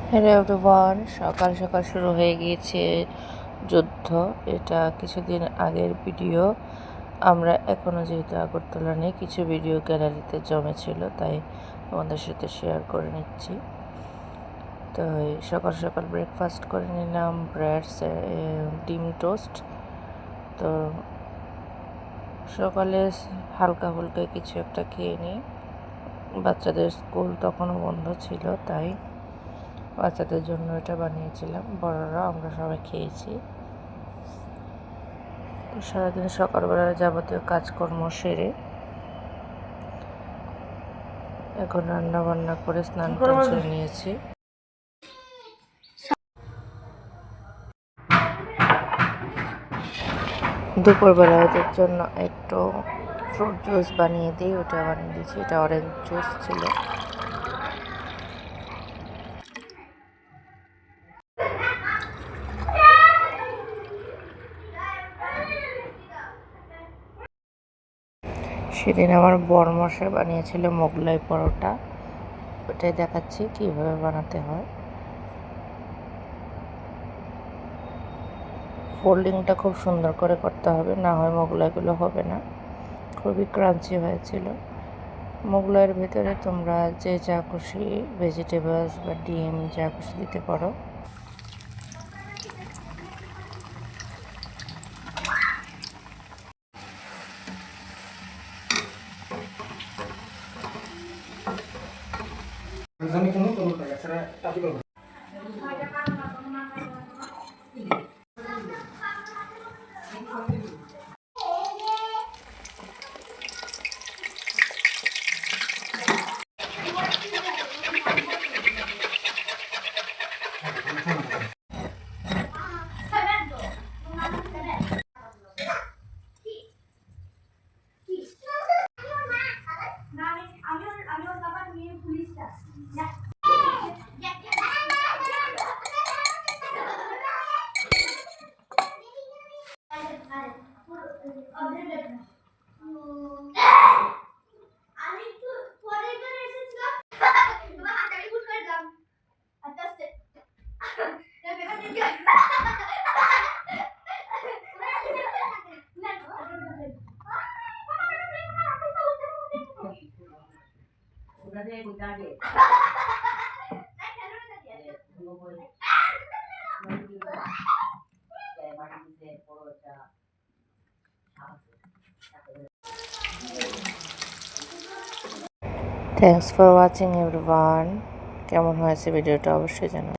Hello everyone, সকাল সকাল শুরু হয়ে গিয়েছে যুদ্ধ। এটা কিছুদিন আগের ভিডিও। আমরা এখনও যেহেতু আগরতলা নেই, কিছু ভিডিও গ্যালারিতে জমেছিল, তাই আমাদের সাথে শেয়ার করে নিচ্ছি। তো সকাল সকাল ব্রেকফাস্ট করে নিলাম, ব্রেড, ডিম টোস্ট। তো সকালে হালকা ফুলকা কিছু একটা খেয়ে নিই। বাচ্চাদের স্কুল তখনও বন্ধ ছিল, তাই বাচ্চাদের জন্য এটা বানিয়েছিলাম। বড়রা আমরা সবাই খেয়েছি। তো সারাদিন সকালবেলার যাবতীয় কাজকর্ম সেরে এখন রান্না বান্না করে স্নান করে নিয়েছি। দুপুরবেলা ওদের জন্য একটু ফ্রুট জুস বানিয়ে দিই, ওটা বানিয়ে দিয়েছি। এটা অরেঞ্জ জুস ছিল। সেদিন আমার বরমশাই বানিয়েছিল মোগলাই পরোটা, ওটাই দেখাচ্ছি কীভাবে বানাতে হয়। ফোল্ডিংটা খুব সুন্দর করে করতে হবে, না হয় মোগলাইগুলো হবে না। খুবই ক্রাঞ্চি হয়েছিল। মোগলাইয়ের ভেতরে তোমরা যে যা খুশি ভেজিটেবলস বা ডিম যা খুশি দিতে পারো। Thanks for watching everyone. কেমন হয়েছে ভিডিওটা অবশ্যই জানাবেন।